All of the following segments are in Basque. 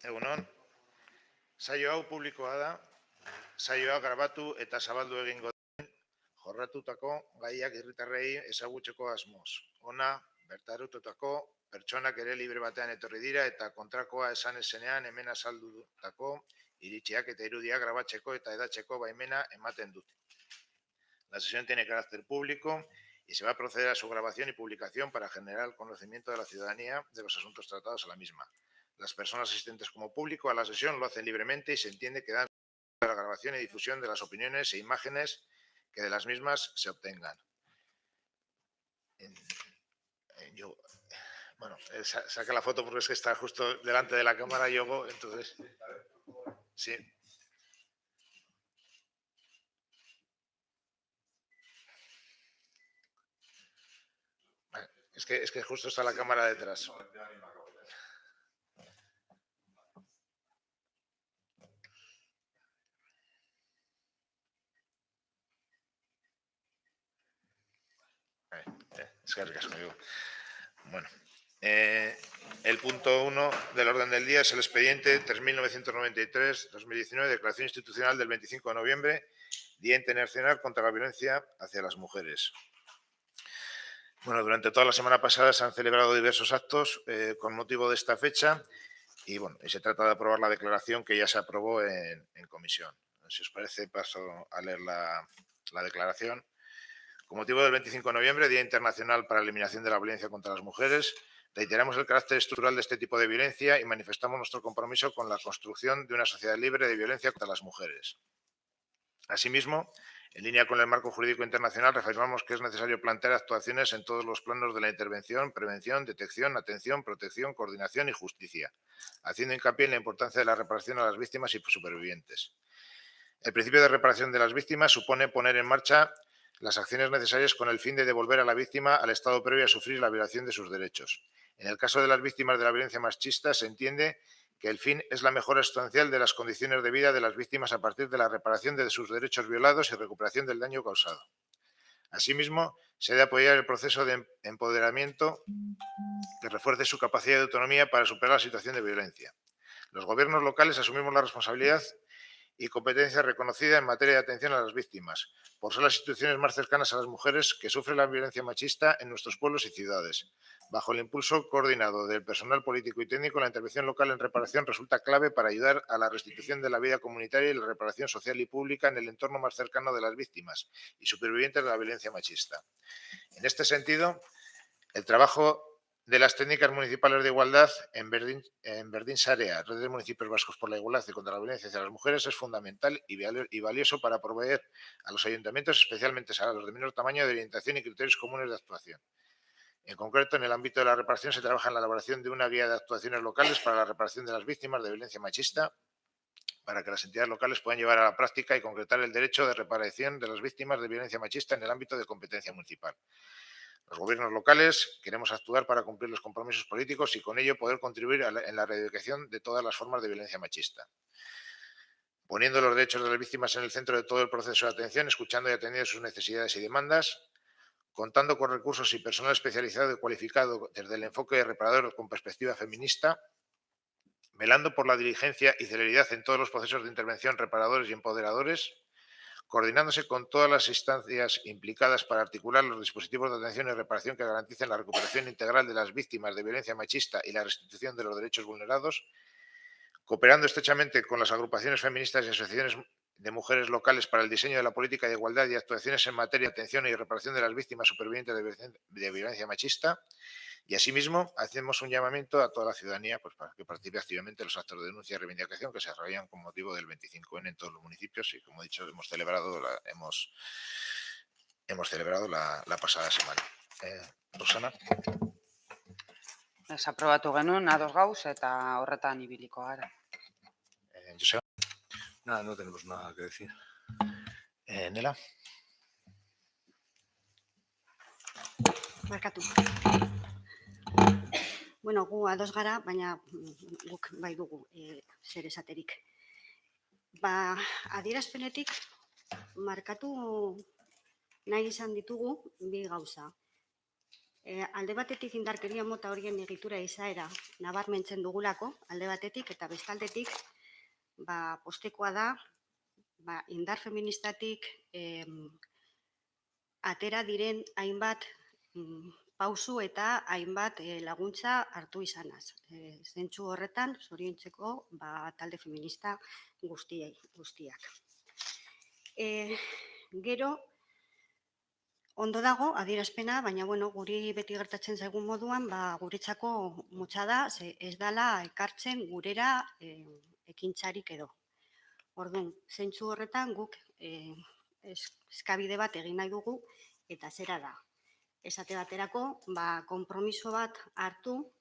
Egunon, saio hau publikoa da, saioa grabatu eta zabaldu egingo den jorratutako gaiak herritarrei ezagutzeko asmoz. Hona, bertarututako pertsonak ere libre batean etorri dira eta kontrakoa esan ezenean hemen azaldutako iritziak eta irudiak grabatzeko eta edatzeko baimena ematen dute. La sesión tiene carácter público y se va a proceder a su grabación y publicación para generar el conocimiento de la ciudadanía de los asuntos tratados a la misma. Las personas asistentes como público a la sesión lo hacen libremente y se entiende que dan a la grabación y difusión de las opiniones e imágenes que de las mismas se obtengan. Saca la foto porque es que está justo delante de la cámara Yogo, entonces... Sí. Es que justo está la cámara detrás. Es que bueno, el punto 1 del orden del día es el expediente 3.993-2019, declaración institucional del 25 de noviembre, Día Internacional contra la Violencia hacia las Mujeres. Bueno, durante toda la semana pasada se han celebrado diversos actos con motivo de esta fecha y bueno, se trata de aprobar la declaración que ya se aprobó en comisión. Si os parece, paso a leer la declaración. Con motivo del 25 de noviembre, Día Internacional para la Eliminación de la Violencia contra las Mujeres, reiteramos el carácter estructural de este tipo de violencia y manifestamos nuestro compromiso con la construcción de una sociedad libre de violencia contra las mujeres. Asimismo, en línea con el marco jurídico internacional, reafirmamos que es necesario plantear actuaciones en todos los planos de la intervención, prevención, detección, atención, protección, coordinación y justicia, haciendo hincapié en la importancia de la reparación a las víctimas y supervivientes. El principio de reparación de las víctimas supone poner en marcha las acciones necesarias con el fin de devolver a la víctima al estado previo a sufrir la violación de sus derechos. En el caso de las víctimas de la violencia machista, se entiende que el fin es la mejora sustancial de las condiciones de vida de las víctimas a partir de la reparación de sus derechos violados y recuperación del daño causado. Asimismo, se debe apoyar el proceso de empoderamiento que refuerce su capacidad de autonomía para superar la situación de violencia. Los gobiernos locales asumimos la responsabilidad y competencia reconocida en materia de atención a las víctimas, por ser las instituciones más cercanas a las mujeres que sufren la violencia machista en nuestros pueblos y ciudades. Bajo el impulso coordinado del personal político y técnico, la intervención local en reparación resulta clave para ayudar a la restitución de la vida comunitaria y la reparación social y pública en el entorno más cercano de las víctimas y supervivientes de la violencia machista. En este sentido, el trabajo de las técnicas municipales de igualdad en Berdin Sarea, Red de Municipios Vascos por la Igualdad y contra la Violencia hacia las Mujeres, es fundamental y valioso para proveer a los ayuntamientos, especialmente a los de menor tamaño, de orientación y criterios comunes de actuación. En concreto, en el ámbito de la reparación se trabaja en la elaboración de una guía de actuaciones locales para la reparación de las víctimas de violencia machista, para que las entidades locales puedan llevar a la práctica y concretar el derecho de reparación de las víctimas de violencia machista en el ámbito de competencia municipal. Los gobiernos locales queremos actuar para cumplir los compromisos políticos y con ello poder contribuir en la erradicación de todas las formas de violencia machista. Poniendo los derechos de las víctimas en el centro de todo el proceso de atención, escuchando y atendiendo sus necesidades y demandas, contando con recursos y personal especializado y cualificado desde el enfoque reparador con perspectiva feminista, velando por la diligencia y celeridad en todos los procesos de intervención reparadores y empoderadores, coordinándose con todas las instancias implicadas para articular los dispositivos de atención y reparación que garanticen la recuperación integral de las víctimas de violencia machista y la restitución de los derechos vulnerados, cooperando estrechamente con las agrupaciones feministas y asociaciones de mujeres locales para el diseño de la política de igualdad y actuaciones en materia de atención y reparación de las víctimas supervivientes de violencia machista. Y asimismo, hacemos un llamamiento a toda la ciudadanía pues, para que participe activamente en los actos de denuncia y reivindicación que se desarrollan con motivo del 25N en todos los municipios y, como he dicho, hemos celebrado la pasada semana. Rosana. Aprobatu genuen, ados gauz eta horretan ibiliko gara. Joseba. Nada, no tenemos nada que decir. Nela. Barkatu. Bueno, gu ados gara, baina guk bai dugu zer esaterik. Adierazpenetik markatu nahi izan ditugu bi gauza. Alde batetik indarkeria mota horien egitura izaera nabarmentzen dugulako, alde batetik, eta bestaldetik, postekoa da, indar feministatik atera diren hainbat pausu eta hainbat laguntza hartu izanaz. Zentzu horretan, zoriontzeko talde feminista guztiak. Gero, ondo dago, adierazpena, baina guri beti gertatzen zaigun moduan, guretzako motza da, ez dela ekartzen gurera ekintzarik edo. Orduan, zentzu horretan guk eskabide bat egin nahi dugu, eta zera da. Esate baterako, konpromiso bat hartu,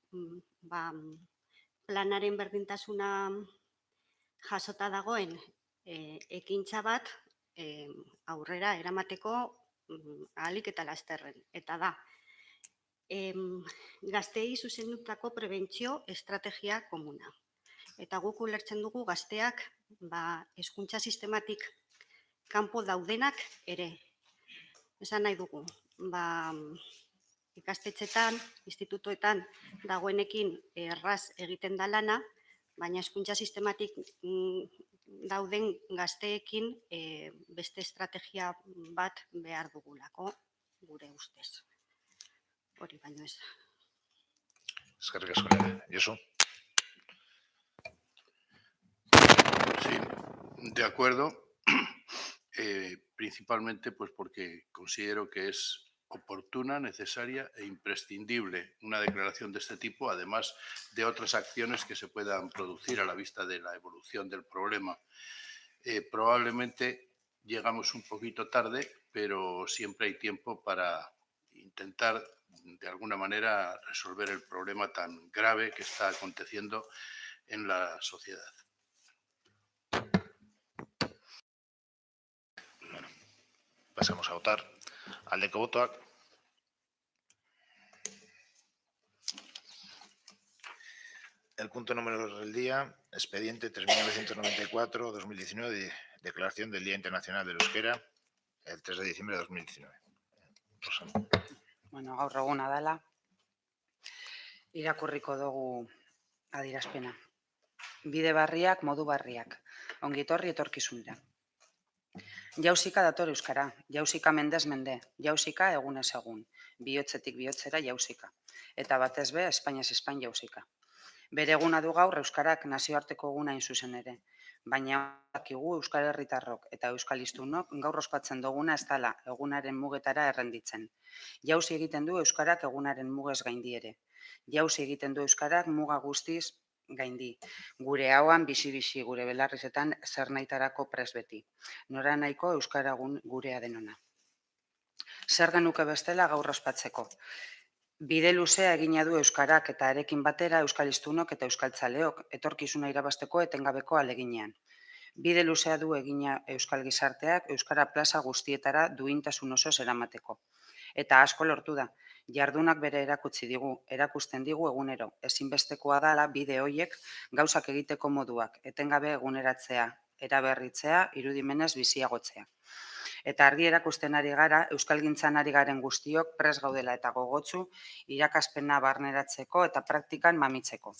planaren berdintasuna jasota dagoen ekintza bat aurrera eramateko ahalik eta lasterren. Eta da, gazteei zuzendutako prebentzio estrategia komuna. Eta guk ulertzen dugu gazteak hezkuntza sistematik kanpo daudenak ere. Esan nahi dugu, ikastetxetan, institutoetan dagoenekin erraz egiten da lana, baina hezkuntza sistematik dauden gazteekin beste estrategia bat behar dugulako, gure ustez. Hori baino ez. Eskerrik asko, Nerea. Josu? Sí, de acuerdo. Principalmente pues porque considero que es oportuna, necesaria e imprescindible una declaración de este tipo, además de otras acciones que se puedan producir a la vista de la evolución del problema. Probablemente llegamos un poquito tarde, pero siempre hay tiempo para intentar de alguna manera resolver el problema tan grave que está aconteciendo en la sociedad. Pasamos a votar. Aldeko botoak. El punto número del día, expediente 3994-2019, de declaración del Día Internacional del Euskera, el 3 de diciembre de 2019. Rosana. Gaur eguna dela, irakurriko dugu adierazpena. Bide barriak, modu barriak, ongitorri etorkizunera. Jauzika dator euskara, jauzika mendez mende, jauzika egunez egun, bihotzetik bihotzera jauzika, eta batez be, Espainiaz Espain jauzika. Bere eguna du gaur euskarak nazioarteko eguna hain zuzen ere, baina dakigu euskal herritarrok eta euskalistunok gaur ospatzen duguna ez dela egunaren mugetara errenditzen. Jauzi egiten du euskarak egunaren mugez gaindi ere. Jauzi egiten du euskarak muga guztiz gaindi. Gure hauan bizi-bizi gure belarrizetan zer nahitarako pres beti. Nora nahiko euskaragun gurea denona. Zer genuke bestela gaur ospatzeko? Bide luzea egina du euskarak eta arekin batera euskalistunok eta euskaltzaleok etorkizuna irabasteko etengabeko aleginean. Bide luzea du egina euskal gizarteak euskara plaza guztietara duintasun osoz eramateko. Eta asko lortu da, jardunak bere erakusten digu egunero, ezinbestekoa dela bide hoiek gauzak egiteko moduak, etengabe eguneratzea, eraberritzea, irudimenez biziagotzea. Eta argi erakusten ari gara, euskalgintzan ari garen guztiok prest gaudela eta gogotsu irakaspena barneratzeko eta praktikan mamitzeko.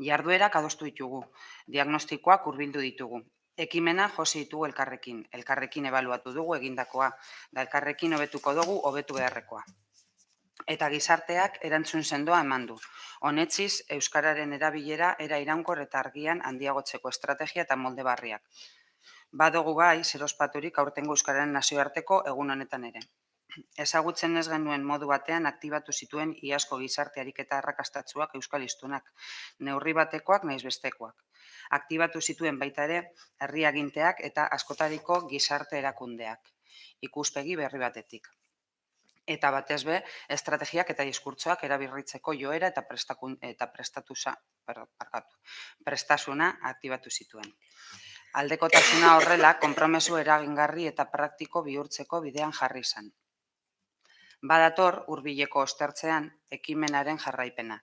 Jarduerak adostu ditugu, diagnostikoak hurbildu ditugu. Ekimena josi ditugu elkarrekin ebaluatu dugu egindakoa, da elkarrekin hobetuko dugu hobetu beharrekoa. Eta gizarteak erantzun sendoa eman du. Honetziz, euskararen erabilera era iraunkor eta argian handiagotzeko estrategia eta molde barriak. Badugu bai, zer ospaturik aurtengo euskararen nazioarteko egun honetan ere. Ezagutzen ez genuen modu batean aktibatu zituen iazko gizarte ariketa arrakastatsuak euskalistunak, neurri batekoak naiz bestekoak. Aktibatu zituen baita ere herriaginteak eta askotariko gizarte erakundeak, ikuspegi berri batetik. Eta batez be, estrategiak eta diskurtsoak erabirritzeko joera eta prestasuna aktibatu zituen. Aldekotasuna horrela, konpromezu eragingarri eta praktiko bihurtzeko bidean jarri izan. Badator, hurbileko ostertzean, ekimenaren jarraipena.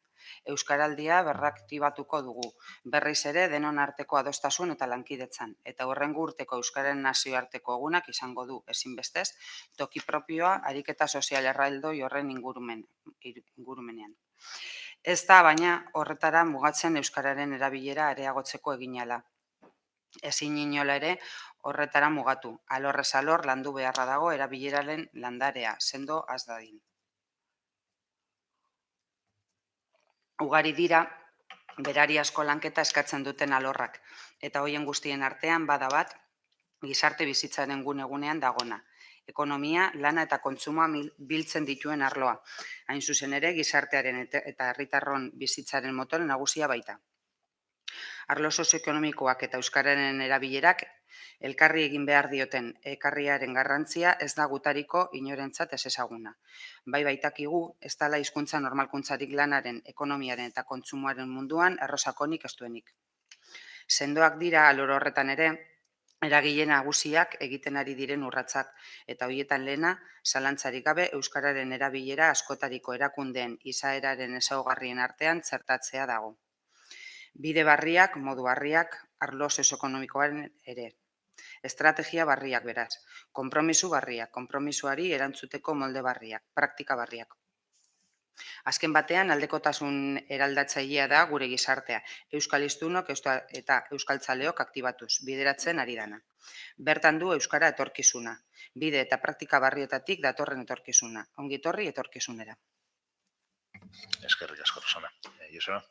Euskaraldia berraktibatuko dugu, berriz ere denon arteko adostasun eta lankidetzan, eta hurrengo urteko Euskararen nazioarteko egunak izango du, ezinbestez, toki propioa ariketa sozial erraldoi horren ingurumenean. Ez da, baina, horretara mugatzen Euskararen erabilera areagotzeko eginala. Ezin inola ere horretara mugatu, alorrez alor landu beharra dago erabileraren landarea, sendo az dadin. Ugari dira, berariazko lanketa eskatzen duten alorrak, eta hoien guztien artean bada bat, gizarte bizitzaren gune-gunean dagona. Ekonomia, lana eta kontsumoa biltzen dituen arloa. Hain zuzen ere, gizartearen eta herritarron bizitzaren motor nagusia baita. Arlo sozioekonomikoak eta euskararen erabilerak elkarri egin behar dioten ekarriaren garrantzia ez da gutariko inorentzat ez ezaguna. Bai baitakigu, ez dela hizkuntza normalkuntzarik lanaren, ekonomiaren eta kontsumoaren munduan errosakonik ez duenik. Sendoak dira alor horretan ere, eragile nagusiak egiten ari diren urratsak, eta horietan lehena, zalantzarik gabe euskararen erabilera askotariko erakundeen izaeraren ezaugarrien artean txertatzea dago. Bide barriak, modu barriak, arlo sozioekonomikoaren ere. Estrategia barriak beraz, konpromisu barriak, konpromisuari erantzuteko molde barriak, praktika barriak. Azken batean, aldekotasun eraldatzailea da gure gizartea, euskal hiztunok eta euskaltzaleok aktibatuz, bideratzen ari dana. Bertan du euskara etorkizuna, bide eta praktika barrietatik datorren etorkizuna, ongitorri etorkizunera. Eskerrik asko, Rosana. Joseba.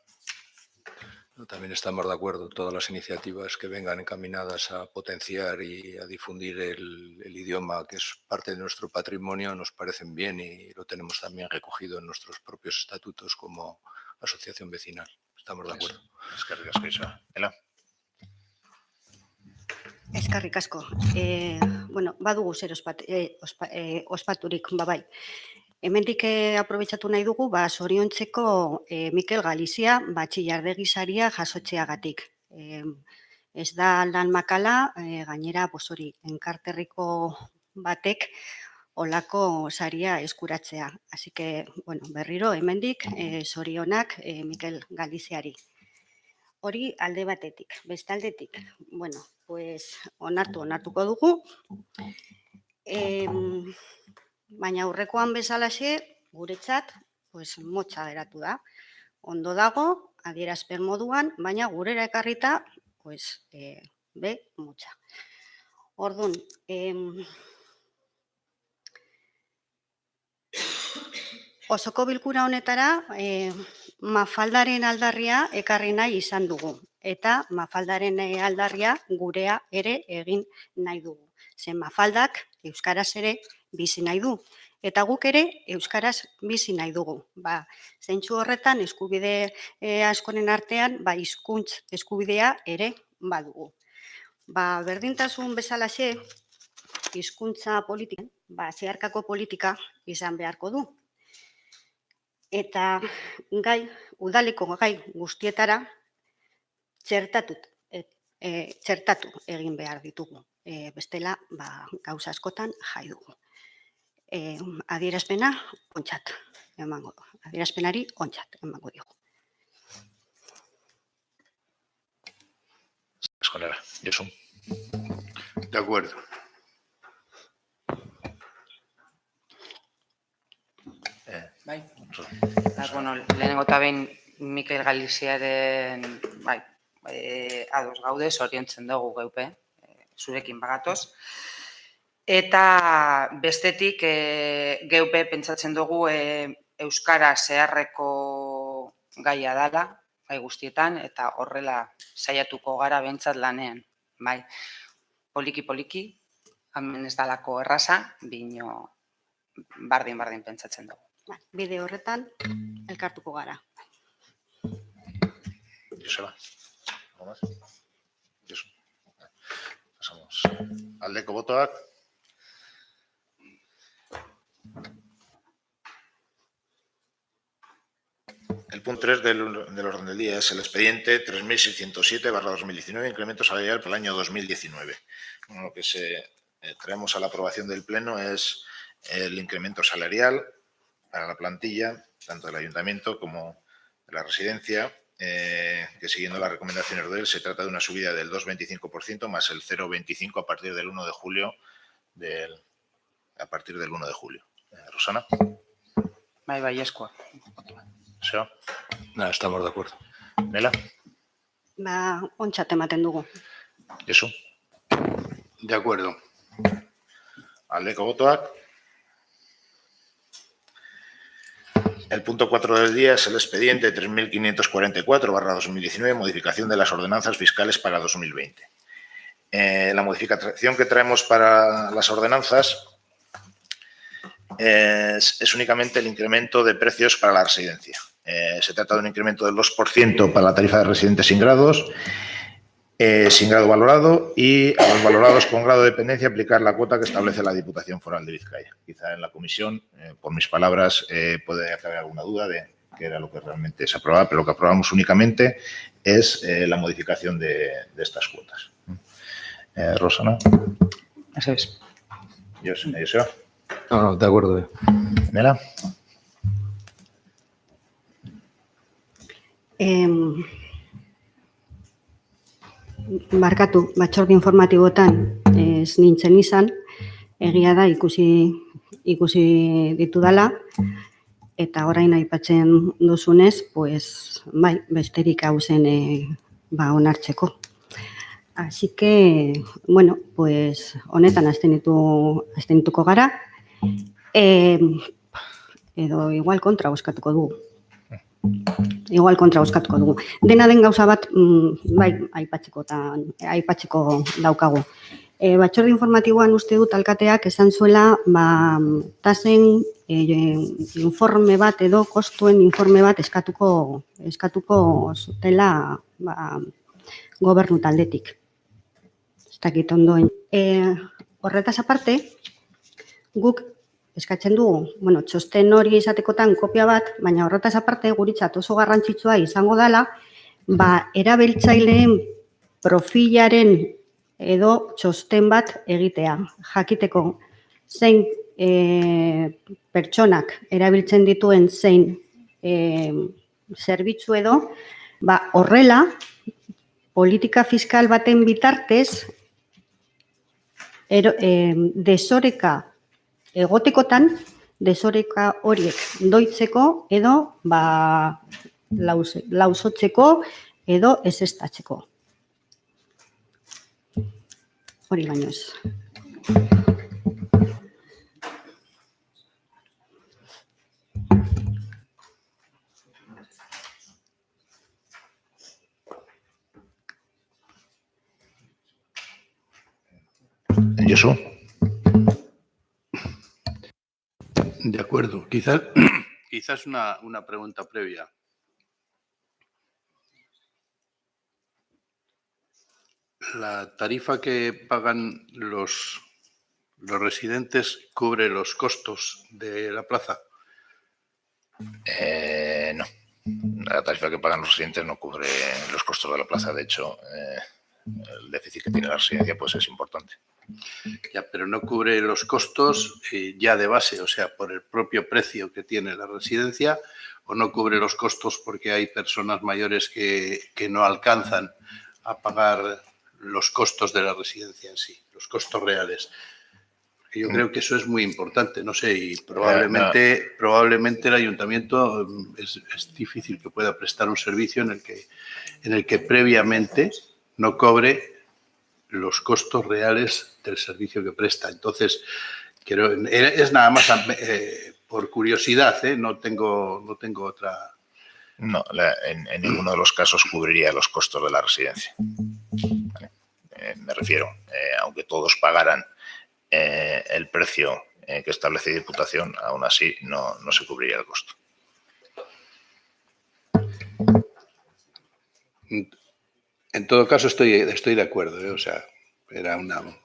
También estamos de acuerdo. Todas las iniciativas que vengan encaminadas a potenciar y a difundir el idioma, que es parte de nuestro patrimonio, nos parecen bien y lo tenemos también recogido en nuestros propios estatutos como asociación vecinal. Estamos de acuerdo. Eskerrik asko, Joseba. Ela. Eskerrik asko. Badugu zer ospaturik, bai. Hemendik aprobetxatu nahi dugu, zoriontzeko Mikel Galizia batxillardegi saria jasotzeagatik. Ez da lan makala, gainera enkarterriko batek olako saria eskuratzea. Así que, berriro, hemendik zorionak Mikel Galiziari. Hori alde batetik, bestaldetik. Onartuko dugu. Baina aurrekoan bezalaxe, guretzat, motza geratu da. Ondo dago, adierazpen moduan, baina gurera ekarrita, motza. Orduan, osoko bilkura honetara, Mafaldaren aldarria ekarri nahi izan dugu. Eta Mafaldaren aldarria gurea ere egin nahi dugu. Ze Mafaldak euskaraz ere bizi nahi du. Eta guk ere euskaraz bizi nahi dugu. Zentzu horretan eskubide askoren artean, hizkuntz eskubidea ere badugu. Berdintasun bezalaxe, hizkuntza politikan, zeharkako politika izan beharko du. Eta udaleko gai guztietara txertatu egin behar ditugu. Bestela, gauza askotan jai dugu. Adierazpena, ontzat emango. Adierazpenari, ontzat emango digu. Eskonera, Josu. De acuerdo. Bai. Lehenengo eta behin Mikel Galiziaren ados gaude, zoriontzen dugu geupe, zurekin bagatoz. Eta bestetik geupe pentsatzen dugu euskara zeharreko gaia dela, gai guztietan, eta horrela saiatuko gara behintzat lanean. Poliki-poliki, hemen ez dalako erraza, bino bardin pentsatzen dugu. Bide horretan, elkartuko gara. Joseba. Josu. Pasamos. Aldeko botoak. El punto 3 del orden del día es el expediente 3607/2019, incremento salarial para el año 2019. Lo que traemos a la aprobación del Pleno es el incremento salarial para la plantilla, tanto del Ayuntamiento como la residencia, que siguiendo las recomendaciones de él, se trata de una subida del 2,25% más el 0,25 a partir del 1 de julio. Rosana. Bai, baiezkoa. Seo. Nada, estamos de acuerdo. Nela. Ba, ontzat ematen dugu. Josu. De acuerdo. Aldeko botoak. El punto 4 del día es el expediente 3544/2019, modificación de las ordenanzas fiscales para 2020. La modificación que traemos para las ordenanzas es únicamente el incremento de precios para la residencia. Se trata de un incremento del 2% para la tarifa de residentes sin grados, sin grado valorado, y a los valorados con grado de dependencia aplicar la cuota que establece la Diputación Foral de Vizcaya. Quizá en la comisión, por mis palabras, puede haber alguna duda de qué era lo que realmente se aprobaba, pero lo que aprobamos únicamente es la modificación de estas cuotas. Rosana. Eso es. Joseba. No, de acuerdo. Nela. Barkatu, batzorde informatibotan ez nintzen izan, egia da ikusi ditudala, eta orain aipatzen duzunez, pues, bai, besterik hau zen onartzeko. Así que, bueno, pues, honetan abstenituko gara, edo igual kontra bozkatuko dugu. Dena den gauza bat, bai, aipatzeko daukagu. Batzorde informatiboan uste dut alkateak esan zuela, tasen informe bat edo kostuen informe bat eskatuko zutela gobernu taldetik. Ez dakit ondoen. Horretaz aparte, guk eskatzen dugu, txosten hori izatekotan kopia bat, baina horretaz aparte guretzat oso garrantzitsua izango dela, erabiltzaileen profilaren edo txosten bat egitea. Jakiteko zein pertsonak erabiltzen dituen zein zerbitzu edo, horrela, politika fiskal baten bitartez, desoreka egotekotan, desoreka horiek doitzeko edo lausotzeko edo ezeztatzeko. Hori baino ez. Josu. De acuerdo. Quizás una pregunta previa. ¿La tarifa que pagan los residentes cubre los costos de la plaza? No. La tarifa que pagan los residentes no cubre los costos de la plaza. De hecho, el déficit que tiene la residencia pues es importante. Ya, pero no cubre los costos ya de base, o sea, por el propio precio que tiene la residencia, o no cubre los costos porque hay personas mayores que no alcanzan a pagar los costos de la residencia en sí, los costos reales. Yo creo que eso es muy importante, no sé, y probablemente el ayuntamiento es difícil que pueda prestar un servicio en el que previamente no cobre los costos reales del servicio que presta. Entonces, es nada más por curiosidad, no tengo otra. No, en ninguno de los casos cubriría los costos de la residencia. ¿Vale? Me refiero, aunque todos pagaran el precio que establece Diputación, aún así no se cubriría el costo. En todo caso, estoy de acuerdo, o sea, era una. Vamos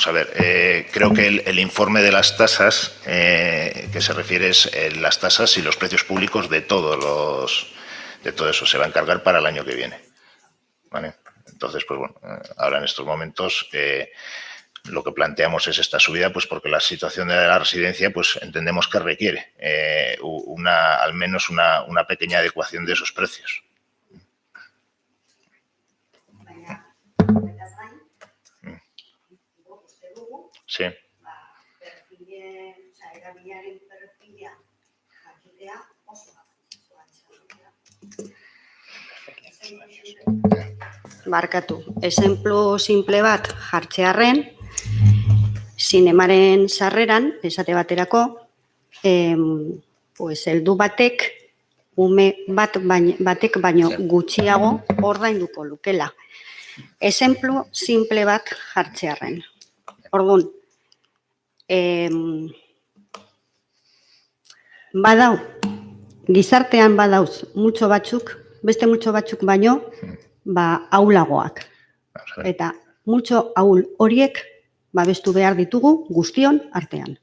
a ver, creo que el informe de las tasas que se refiere es las tasas y los precios públicos de todo eso se va a encargar para el año que viene. ¿Vale? Entonces, pues bueno, ahora en estos momentos lo que planteamos es esta subida, pues porque la situación de la residencia, pues entendemos que requiere al menos una pequeña adecuación de esos precios. Sí. Barkatu, esenplu simple bat jartzearren, zinemaren sarreran, esate baterako, pues, heldu batek, ume batek baino gutxiago ordainduko lukela. Esenplu simple bat jartzearren. Orduan, badau, gizartean badauz multzo batzuk, beste multzo batzuk baino, ahulagoak. Eta multzo ahul horiek babestu behar ditugu guztion artean.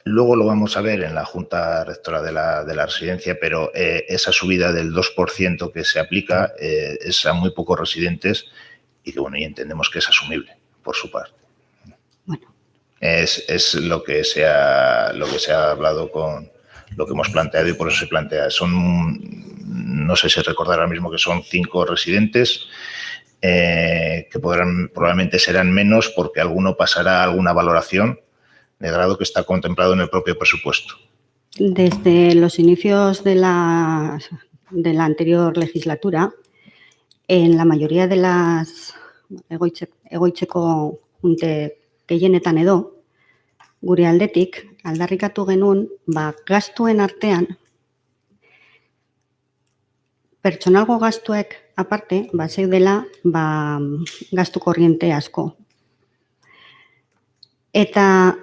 Luego lo vamos a ver en la Junta Rectora de la Residencia, pero esa subida del 2% que se aplica es a muy pocos residentes y que, bueno, y entendemos que es asumible por su parte. Bueno. Es lo que se ha hablado con lo que hemos planteado y por eso se plantea. No sé si recordar ahora mismo que son 5 residentes que probablemente serán menos porque alguno pasará a alguna valoración de grado que está contemplado en el propio presupuesto. Desde los inicios de la anterior legislatura, en la mayoría de las egoitzeko junte gehienetan edo, gure aldetik, aldarrikatu genuen, gastuen artean, pertsonalgo gastuek aparte, zeudela gastu korriente asko. Eta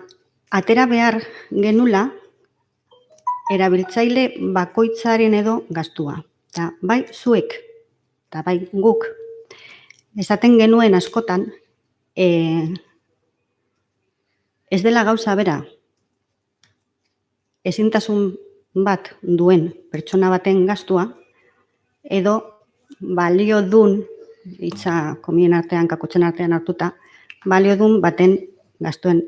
atera behar genula, erabiltzaile bakoitzaren edo gastua. Eta bai zuek, eta bai guk, esaten genuen askotan, ez dela gauza bera, ezintasun bat duen pertsona baten gastua, edo balio dun, hitza komien artean, kakotzen artean hartuta, balio dun baten gastuen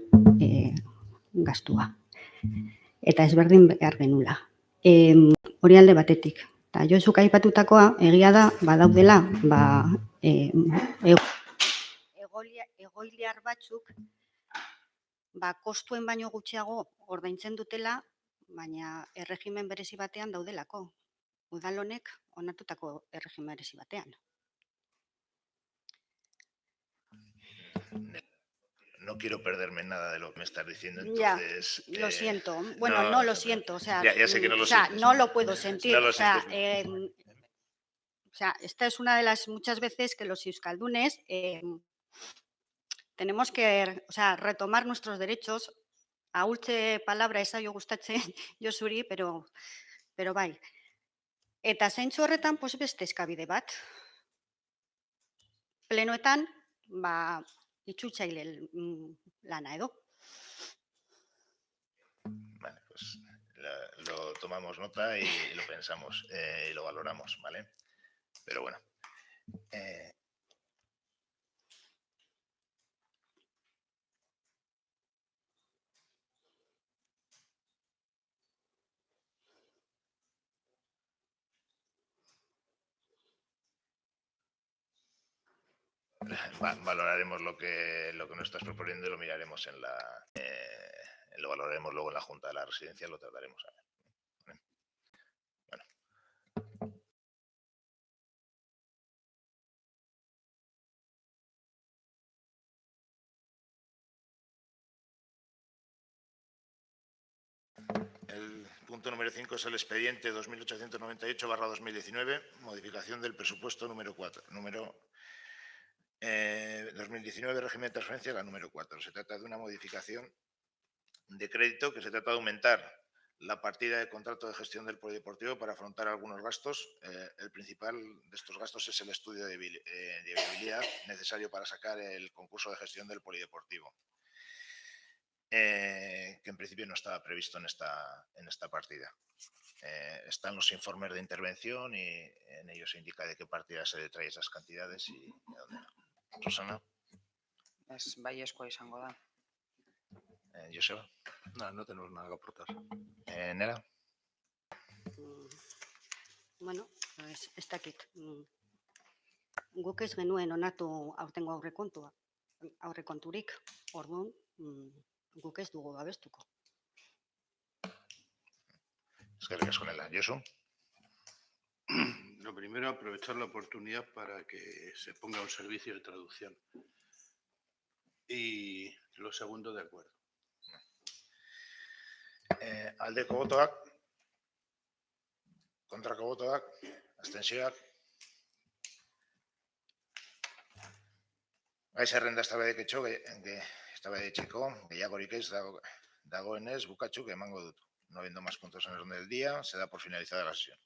gastua. Eta ezberdin behar genula. Hori alde batetik. Eta Josuk aipatutakoa, egia da, badaudela, egoiliar batzuk, kostuen baino gutxiago ordaintzen dutela, baina erregimen berezi batean daudelako. Udal honek onartutako erregimen berezi batean. No quiero perderme nada de lo que me estás diciendo, entonces... Ya, lo siento. Bueno, no lo siento. O sea, ya sé que no lo sientes. No lo puedo sentir. No lo o sea, esta es una de las muchas veces que los euskaldunes tenemos que retomar nuestros derechos. Ahultze palabra esa yo gustatzen Josuri, pero bai. Eta zeintzu horretan, pues beste eskabide bat. Plenoetan, itzultzaile lana edo. Vale, pues lo tomamos nota y lo pensamos y lo valoramos, ¿vale? Pero bueno. Valoraremos lo que nos estás proponiendo y lo miraremos lo valoraremos luego en la Junta de la Residencia, lo trataremos a ver. Bueno. El punto número 5 es el expediente 2898/2019, modificación del presupuesto número 4. 2019, régimen de transferencia, la número 4. Se trata de una modificación de crédito que se trata de aumentar la partida de contrato de gestión del polideportivo para afrontar algunos gastos. El principal de estos gastos es el estudio de viabilidad necesario para sacar el concurso de gestión del polideportivo, que en principio no estaba previsto en esta partida. Están los informes de intervención y en ellos se indica de qué partida se detrae esas cantidades y de dónde no. Rosana, Ez, baiezkoa izango da. Joseba, No tenemos nada que aportar. Nera, Bueno, ez dakit. Guk ez genuen onartu aurtengo aurrekonturik, orduan guk ez dugu babestuko. eskerrik asko Nela. Josu, Lo primero, aprovechar la oportunidad para que se ponga un servicio de traducción. Y lo segundo, de acuerdo. aldeko botoak, kontrako botoak, abstentzioak. Gai zerrenda eztabaidatzeko gehiagorik ez dagoenez bukatzuk emango dut. No habiendo más puntos en el orden del día, se da por finalizada la sesión.